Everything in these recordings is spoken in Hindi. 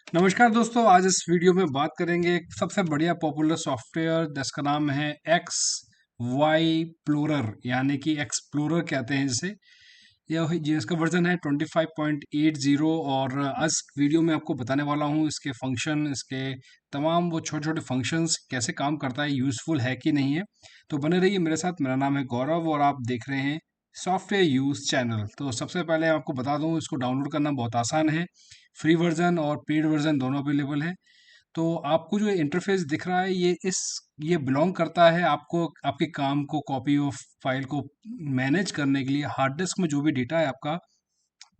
नमस्कार दोस्तों, आज इस वीडियो में बात करेंगे एक सबसे बढ़िया पॉपुलर सॉफ्टवेयर जिसका नाम है एक्स वाई प्लोरर, यानी कि एक्सप्लोरर कहते हैं जिसे। यह जिसका वर्जन है 25.80। और आज वीडियो में आपको बताने वाला हूँ इसके फंक्शन, इसके तमाम वो छोटे छोटे फंक्शंस कैसे काम करता है, यूज़फुल है कि नहीं है। तो बने रहिए मेरे साथ। मेरा नाम है गौरव और आप देख रहे हैं सॉफ्टवेयर यूज़ चैनल। तो सबसे पहले आपको बता दूं, इसको डाउनलोड करना बहुत आसान है। फ्री वर्जन और पेड वर्जन दोनों अवेलेबल है। तो आपको जो इंटरफेस दिख रहा है ये बिलोंग करता है आपको, आपके काम को, कॉपी ऑफ फाइल को मैनेज करने के लिए। हार्ड डिस्क में जो भी डेटा है आपका,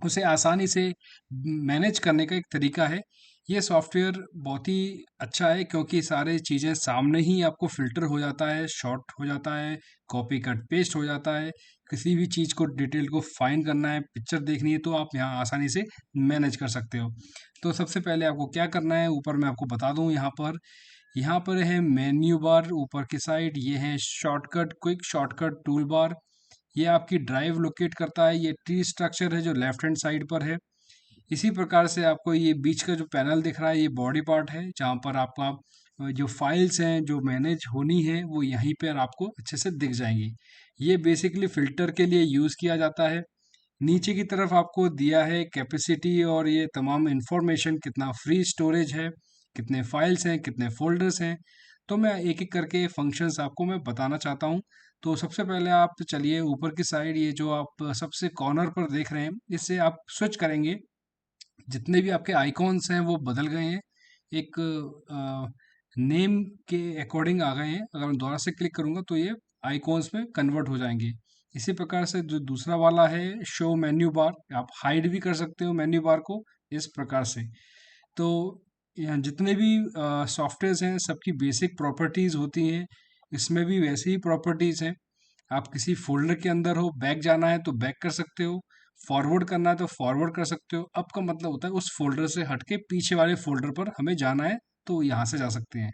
उसे आसानी से मैनेज करने का एक तरीका है। ये सॉफ्टवेयर बहुत ही अच्छा है क्योंकि सारे चीज़ें सामने ही आपको फ़िल्टर हो जाता है, शॉर्ट हो जाता है, कॉपी कट पेस्ट हो जाता है। किसी भी चीज़ को, डिटेल को फाइंड करना है, पिक्चर देखनी है, तो आप यहाँ आसानी से मैनेज कर सकते हो। तो सबसे पहले आपको क्या करना है, ऊपर मैं आपको बता दूँ। यहाँ पर है मेन्यू बार ऊपर की साइड, ये है shortcut, quick shortcut tool bar. ये आपकी ड्राइव लोकेट करता है। ये ट्री स्ट्रक्चर है जो लेफ्ट हैंड साइड पर है। इसी प्रकार से आपको ये बीच का जो पैनल दिख रहा है, ये बॉडी पार्ट है जहाँ पर आपका जो फाइल्स हैं जो मैनेज होनी है वो यहीं पर आपको अच्छे से दिख जाएंगी। ये बेसिकली फ़िल्टर के लिए यूज़ किया जाता है। नीचे की तरफ आपको दिया है कैपेसिटी और ये तमाम इंफॉर्मेशन, कितना फ्री स्टोरेज है, कितने फाइल्स हैं, कितने फोल्डर्स हैं। तो मैं एक एक करके फंक्शंस आपको मैं बताना चाहता हूँ। तो सबसे पहले आप चलिए ऊपर की साइड, ये जो आप सबसे कॉर्नर पर देख रहे हैं, इससे आप स्विच करेंगे। जितने भी आपके आइकॉन्स हैं वो बदल गए हैं, एक नेम के अकॉर्डिंग आ गए हैं। अगर मैं दोबारा से क्लिक करूंगा तो ये आइकॉन्स में कन्वर्ट हो जाएंगे। इसी प्रकार से जो दूसरा वाला है शो मेन्यू बार, आप हाइड भी कर सकते हो मेन्यू बार को इस प्रकार से। तो यहाँ जितने भी सॉफ्टवेयर्स हैं सबकी बेसिक प्रॉपर्टीज़ होती हैं, इसमें भी वैसे ही प्रॉपर्टीज़ हैं। आप किसी फ़ोल्डर के अंदर हो, बैक जाना है तो बैक कर सकते हो, फॉरवर्ड करना है तो फॉरवर्ड कर सकते हो। अप का मतलब होता है उस फ़ोल्डर से हट के पीछे वाले फ़ोल्डर पर हमें जाना है, तो यहाँ से जा सकते हैं।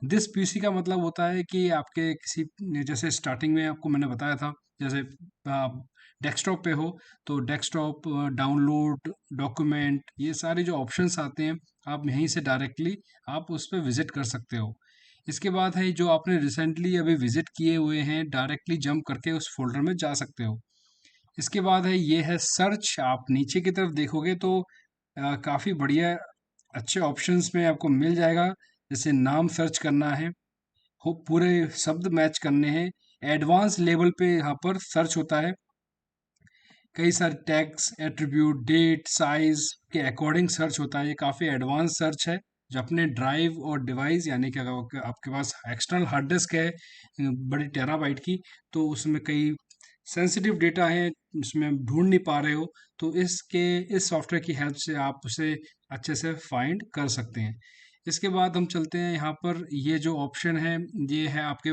दिस पीसी का मतलब होता है कि आपके किसी, जैसे स्टार्टिंग में आपको मैंने बताया था, जैसे आप डेस्कटॉप पे हो तो डेस्कटॉप, डाउनलोड, डॉक्यूमेंट, ये सारे जो ऑप्शंस आते हैं, आप यहीं से डायरेक्टली आप उस पर विज़िट कर सकते हो। इसके बाद है जो आपने रिसेंटली अभी विज़िट किए हुए हैं, डायरेक्टली जंप करके उस फ़ोल्डर में जा सकते हो। इसके बाद है ये है सर्च। आप नीचे की तरफ देखोगे तो काफ़ी बढ़िया अच्छे ऑप्शंस में आपको मिल जाएगा। जैसे नाम सर्च करना है, हो पूरे शब्द मैच करने हैं, एडवांस लेवल पे यहाँ पर सर्च होता है। कई सारे टैग्स, एट्रीब्यूट, डेट, साइज के अकॉर्डिंग सर्च होता है। ये काफ़ी एडवांस सर्च है जो अपने ड्राइव और डिवाइस, यानी कि अगर आपके पास एक्सटर्नल हार्ड डिस्क है बड़ी टेराबाइट की, तो उसमें कई सेंसिटिव डेटा है, उसमें ढूंढ नहीं पा रहे हो, तो इस सॉफ्टवेयर की हेल्प से आप उसे अच्छे से फाइंड कर सकते हैं। इसके बाद हम चलते हैं यहाँ पर, ये जो ऑप्शन है ये है आपके,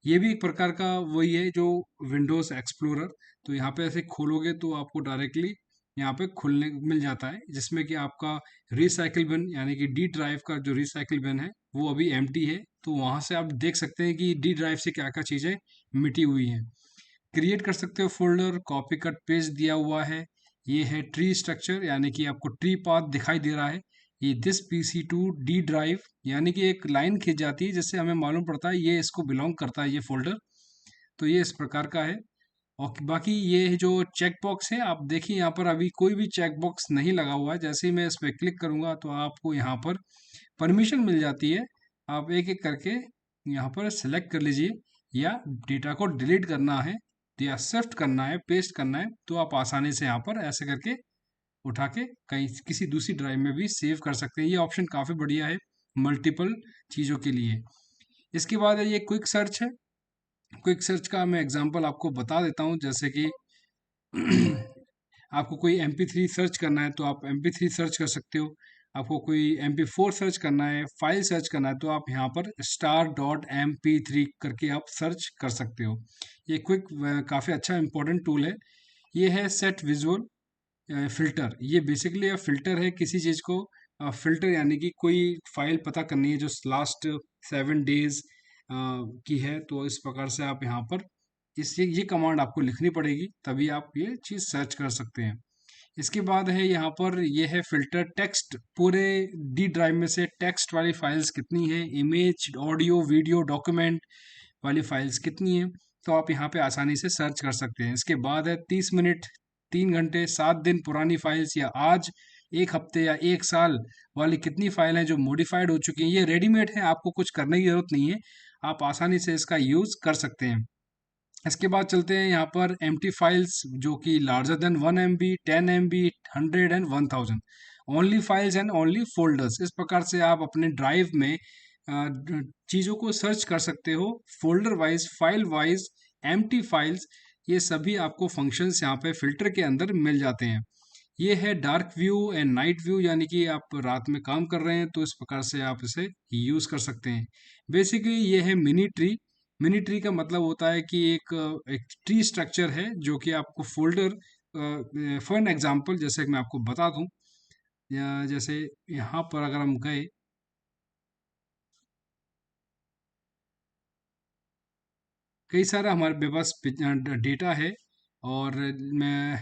ये भी एक प्रकार का वही है जो विंडोज़ एक्सप्लोरर। तो यहाँ पे ऐसे खोलोगे तो आपको डायरेक्टली यहाँ पे खुलने मिल जाता है, जिसमें कि आपका रिसाइकिल बिन, यानी कि डी ड्राइव का जो रिसाइकिल बिन है वो अभी एम्प्टी है। तो वहाँ से आप देख सकते हैं कि डी ड्राइव से क्या क्या चीज़ें मिटी हुई हैं। क्रिएट कर सकते हो फोल्डर, कॉपी कट पेस्ट दिया हुआ है। ये है ट्री स्ट्रक्चर, यानी कि आपको ट्री पाथ दिखाई दे रहा है। ये this PC to D drive, यानी कि एक लाइन खींच जाती है जिससे हमें मालूम पड़ता है ये इसको बिलोंग करता है ये फोल्डर। तो ये इस प्रकार का है। और बाकी ये जो चेक बॉक्स है, आप देखिए यहाँ पर अभी कोई भी चेक बॉक्स नहीं लगा हुआ है। जैसे ही मैं इस पर क्लिक करूँगा तो आपको यहाँ पर परमिशन मिल जाती है। आप एक एक करके यहाँ पर सेलेक्ट कर लीजिए, या डेटा को डिलीट करना है या शिफ्ट करना है, पेस्ट करना है, तो आप आसानी से यहाँ पर ऐसे करके उठा के कहीं किसी दूसरी ड्राइव में भी सेव कर सकते हैं। ये ऑप्शन काफ़ी बढ़िया है मल्टीपल चीज़ों के लिए। इसके बाद है ये क्विक सर्च है। क्विक सर्च का मैं एग्जांपल आपको बता देता हूँ, जैसे कि आपको कोई MP3 सर्च करना है तो आप MP3 सर्च कर सकते हो। आपको कोई MP4 सर्च करना है, फाइल सर्च करना है, तो आप यहाँ पर star.mp3 करके आप सर्च कर सकते हो। ये क्विक काफ़ी अच्छा इंपॉर्टेंट टूल है। ये है सेट विजुअल फिल्टर। ये बेसिकली फिल्टर है किसी चीज़ को, फिल्टर यानी कि कोई फाइल पता करनी है जो लास्ट 7 डेज की है, तो इस प्रकार से आप यहाँ पर ये कमांड आपको लिखनी पड़ेगी, तभी आप ये चीज़ सर्च कर सकते हैं। इसके बाद है यहाँ पर ये है फिल्टर टेक्स्ट। पूरे डी ड्राइव में से टेक्स्ट वाली फाइल्स कितनी है, इमेज, ऑडियो, वीडियो, डॉक्यूमेंट वाली फाइल्स कितनी है, तो आप यहाँ पे आसानी से सर्च कर सकते हैं। इसके बाद है 30 मिनट, 3 घंटे, 7 दिन पुरानी फाइल्स, या आज, 1 हफ्ते या 1 साल वाली कितनी फाइल हैं जो मॉडिफाइड हो चुकी हैं। ये रेडीमेड है, आपको कुछ करने की जरूरत नहीं है, आप आसानी से इसका यूज़ कर सकते हैं। इसके बाद चलते हैं यहाँ पर एम्प्टी फाइल्स, जो कि larger than 1 MB, 10 MB, 100 and 1000, only files and only folders. इस प्रकार से आप अपने ड्राइव में चीज़ों को सर्च कर सकते हो, folder wise, file wise, empty files, ये सभी आपको फंक्शंस यहाँ पे फिल्टर के अंदर मिल जाते हैं। ये है dark view and night view, यानी कि आप रात में काम कर रहे हैं तो इस प्रकार से आप इसे यूज़ कर सकते हैं। बेसिकली ये है मिनी ट्री। मिनी ट्री का मतलब होता है कि एक ट्री स्ट्रक्चर है जो कि आपको फोल्डर, फॉर एन एग्जांपल जैसे कि मैं आपको बता दूं, या जैसे यहाँ पर अगर हम गए, कई सारा हमारे पास डेटा है, और मैं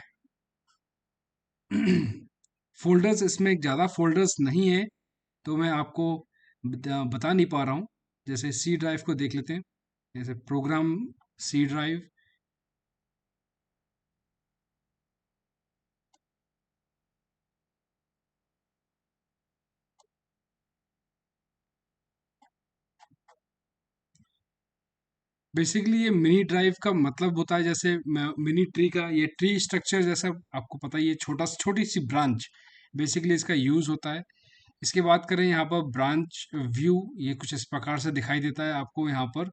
फोल्डर्स, इसमें ज़्यादा फोल्डर्स नहीं है, तो मैं आपको बता नहीं पा रहा हूँ। जैसे सी ड्राइव को देख लेते हैं, जैसे प्रोग्राम सी ड्राइव। बेसिकली ये मिनी ड्राइव का मतलब होता है, जैसे मिनी ट्री का ये ट्री स्ट्रक्चर जैसा, आपको पता ही है, छोटी सी ब्रांच, बेसिकली इसका यूज होता है। इसके बात करें यहाँ पर ब्रांच व्यू, ये कुछ इस प्रकार से दिखाई देता है आपको यहाँ पर,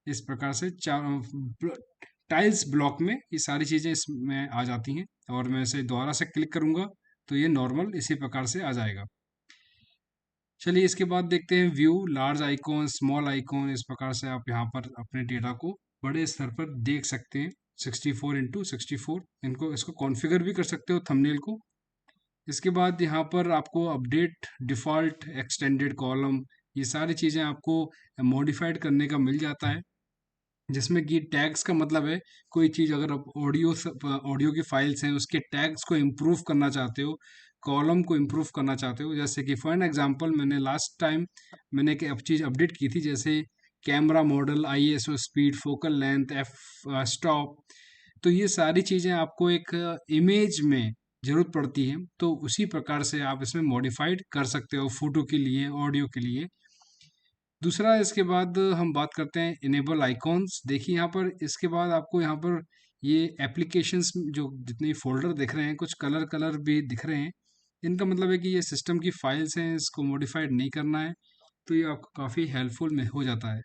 इस प्रकार से टाइल्स ब्लॉक में ये सारी चीज़ें इसमें आ जाती हैं, और मैं इसे दोबारा से क्लिक करूंगा तो ये नॉर्मल इसी प्रकार से आ जाएगा। चलिए इसके बाद देखते हैं view, large icon, small icon, इस प्रकार से आप यहाँ पर अपने डेटा को बड़े स्तर पर देख सकते हैं। 64x64, इनको इसको कॉन्फ़िगर भी कर सकते हो थंबनेल को। इसके बाद यहाँ पर आपको अपडेट, डिफ़ॉल्ट, एक्सटेंडेड कॉलम, ये सारी चीज़ें आपको मॉडिफाइड करने का मिल जाता है। जिसमें कि टैग्स का मतलब है, कोई चीज़ अगर आप ऑडियो की फाइल्स हैं उसके टैग्स को इम्प्रूव करना चाहते हो, कॉलम को इम्प्रूव करना चाहते हो, जैसे कि फॉर एन एग्जांपल मैंने लास्ट टाइम मैंने एक चीज़ अपडेट की थी, जैसे camera model, ISO speed, focal length, F stop. तो ये सारी चीज़ें आपको एक इमेज में ज़रूरत पड़ती है, तो उसी प्रकार से आप इसमें मॉडिफाइड कर सकते हो, फोटो के लिए, ऑडियो के लिए। दूसरा, इसके बाद हम बात करते हैं इनेबल आइकॉन्स। देखिए यहाँ पर, इसके बाद आपको यहाँ पर ये एप्लीकेशंस जो जितने फोल्डर दिख रहे हैं, कुछ कलर कलर भी दिख रहे हैं, इनका मतलब है कि ये सिस्टम की फाइल्स हैं, इसको मॉडिफाइड नहीं करना है, तो ये आपको काफ़ी हेल्पफुल में हो जाता है।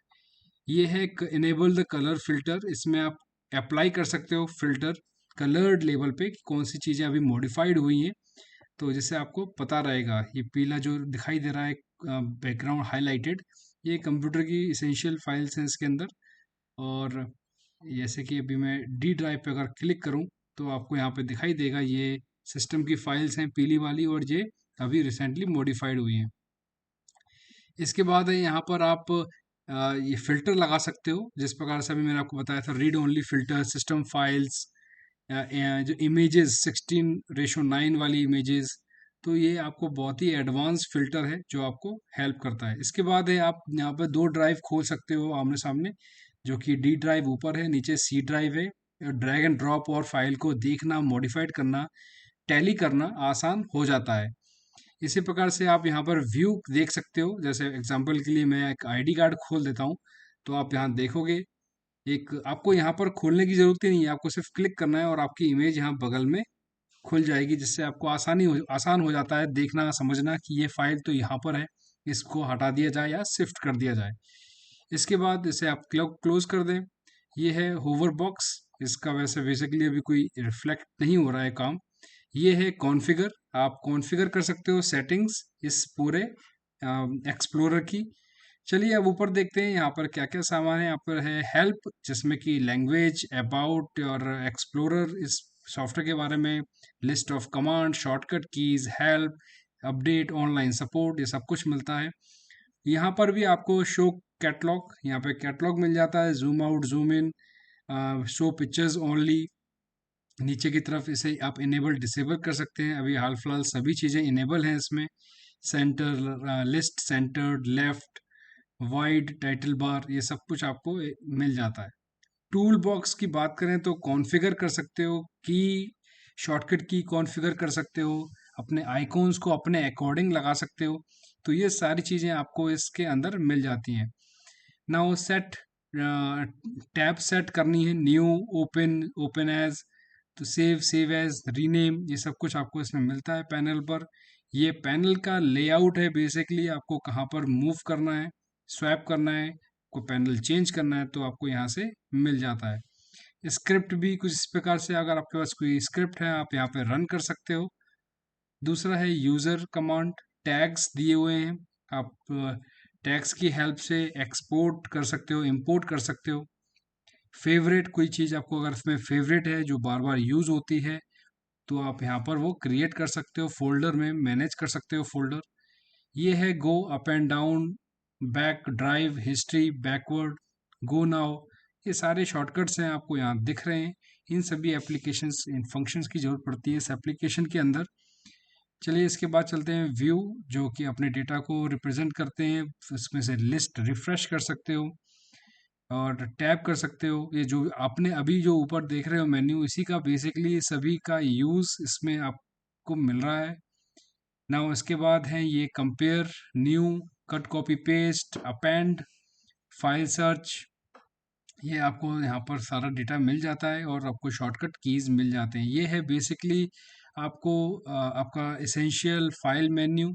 ये है इनेबल द कलर फिल्टर, इसमें आप अप्लाई कर सकते हो फिल्टर कलर्ड लेवल पे कि कौन सी चीज़ें अभी मॉडिफाइड हुई हैं, तो जिससे आपको पता रहेगा। ये पीला जो दिखाई दे रहा है बैकग्राउंड हाईलाइटेड, ये कंप्यूटर की इसेंशियल फाइल्स हैं इसके अंदर। और जैसे कि अभी मैं डी ड्राइव पे अगर क्लिक करूं तो आपको यहाँ पे दिखाई देगा, ये सिस्टम की फाइल्स हैं पीली वाली, और ये अभी रिसेंटली मॉडिफाइड हुई हैं। इसके बाद है यहाँ पर आप ये फिल्टर लगा सकते हो, जिस प्रकार से अभी मैंने आपको बताया था, read only filter, system files, जो इमेजेस 16:9 वाली इमेजेस, तो ये आपको बहुत ही एडवांस फिल्टर है जो आपको हेल्प करता है। इसके बाद है आप यहाँ पर दो ड्राइव खोल सकते हो आमने सामने, जो कि डी ड्राइव ऊपर है, नीचे सी ड्राइव है। ड्रैग एंड ड्रॉप और फाइल को देखना, मॉडिफाइड करना, टैली करना आसान हो जाता है। इसी प्रकार से आप यहाँ पर व्यू देख सकते हो, जैसे एग्जांपल के लिए मैं एक आईडी कार्ड खोल देता हूँ, तो आप यहाँ देखोगे, एक आपको यहाँ पर खोलने की ज़रूरत ही नहीं है, आपको सिर्फ क्लिक करना है और आपकी इमेज यहाँ बगल में खुल जाएगी, जिससे आपको आसान हो जाता है देखना, समझना कि ये फाइल तो यहाँ पर है, इसको हटा दिया जाए या शिफ्ट कर दिया जाए। इसके बाद इसे आप क्लोज कर दें। ये है होवर बॉक्स, इसका वैसे बेसिकली अभी कोई रिफ्लेक्ट नहीं हो रहा है काम। ये है कॉन्फ़िगर, आप कॉन्फ़िगर कर सकते हो सेटिंग्स इस पूरे एक्सप्लोरर की। चलिए अब ऊपर देखते हैं यहाँ पर क्या क्या सामान है। यहाँ पर है हेल्प, जिसमें कि लैंग्वेज, अबाउट और एक्सप्लोरर, इस सॉफ्टवेयर के बारे में, list of command, shortcut keys, help, update, online support, ये सब कुछ मिलता है। यहाँ पर भी आपको शो कैटलॉग, यहाँ पे कैटलॉग मिल जाता है, zoom out, zoom in, show pictures only, नीचे की तरफ इसे आप इनेबल डिसेबल कर सकते हैं। अभी हाल फिलहाल सभी चीज़ें इनेबल हैं इसमें। Centre list, centred, left, wide, title bar, ये सब कुछ आपको मिल जाता है। टूल बॉक्स की बात करें तो कॉन्फ़िगर कर सकते हो की, शॉर्टकट की कॉन्फ़िगर कर सकते हो, अपने आइकॉन्स को अपने अकॉर्डिंग लगा सकते हो। तो ये सारी चीज़ें आपको इसके अंदर मिल जाती हैं। नाउ सेट, टैब सेट करनी है, न्यू, ओपन, ओपन एज, तो सेव, सेव एज, रीनेम, ये सब कुछ आपको इसमें मिलता है पैनल पर। ये पैनल का लेआउट है बेसिकली, आपको कहाँ पर मूव करना है, स्वैप करना है, को पैनल चेंज करना है तो आपको यहाँ से मिल जाता है। स्क्रिप्ट भी कुछ इस प्रकार से, अगर आपके पास कोई स्क्रिप्ट है आप यहाँ पे रन कर सकते हो। दूसरा है यूज़र कमांड, टैग्स दिए हुए हैं, आप टैग्स की हेल्प से एक्सपोर्ट कर सकते हो, इंपोर्ट कर सकते हो। फेवरेट, कोई चीज़ आपको अगर इसमें फेवरेट है जो बार बार यूज़ होती है तो आप यहाँ पर वो क्रिएट कर सकते हो, फोल्डर में मैनेज कर सकते हो फोल्डर। ये है go, up and down, back, drive, history, backward, go now, ये सारे शॉर्टकट्स हैं आपको यहाँ दिख रहे हैं। इन सभी एप्लीकेशंस, इन फंक्शंस की ज़रूरत पड़ती है इस एप्लीकेशन के अंदर। चलिए इसके बाद चलते हैं व्यू, जो कि अपने डेटा को रिप्रेजेंट करते हैं। इसमें से लिस्ट रिफ्रेश कर सकते हो और टैब कर सकते हो। ये जो आपने अभी जो ऊपर देख रहे हो मेन्यू, इसी का बेसिकली सभी का यूज़ इसमें आपको मिल रहा है। ना इसके बाद है ये compare, new, cut, copy, paste, append, file search, ये आपको यहाँ पर सारा डेटा मिल जाता है और आपको शॉर्टकट कीज़ मिल जाते हैं। ये है बेसिकली आपको आपका एसेंशियल फाइल मेन्यू,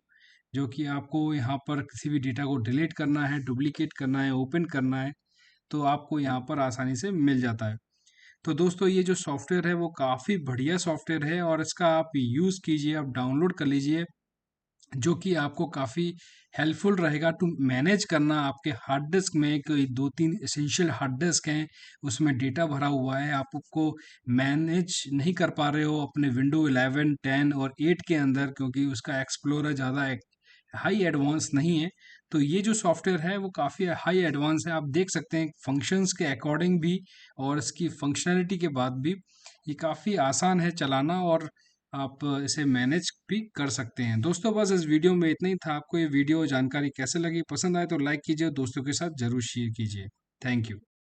जो कि आपको यहाँ पर किसी भी डेटा को डिलीट करना है, डुप्लीकेट करना है, ओपन करना है, तो आपको यहाँ पर आसानी से मिल जाता है। तो दोस्तों ये जो सॉफ्टवेयर है वो काफ़ी बढ़िया सॉफ्टवेयर है और इसका आप यूज़ कीजिए, आप डाउनलोड कर लीजिए, जो कि आपको काफ़ी हेल्पफुल रहेगा टू मैनेज करना। आपके हार्ड डिस्क में कोई 2-3 एसेंशियल हार्ड डिस्क हैं, उसमें डेटा भरा हुआ है, आप उसको मैनेज नहीं कर पा रहे हो अपने विंडो 11, 10 और 8 के अंदर, क्योंकि उसका एक्सप्लोरर ज़्यादा हाई एडवांस नहीं है। तो ये जो सॉफ्टवेयर है वो काफ़ी हाई एडवांस है, आप देख सकते हैं फंक्शंस के अकॉर्डिंग भी और इसकी फंक्शनैलिटी के बाद भी ये काफ़ी आसान है चलाना और आप इसे मैनेज भी कर सकते हैं। दोस्तों बस इस वीडियो में इतना ही था। आपको ये वीडियो जानकारी कैसे लगी, पसंद आए तो लाइक कीजिए, दोस्तों के साथ ज़रूर शेयर कीजिए। Thank you.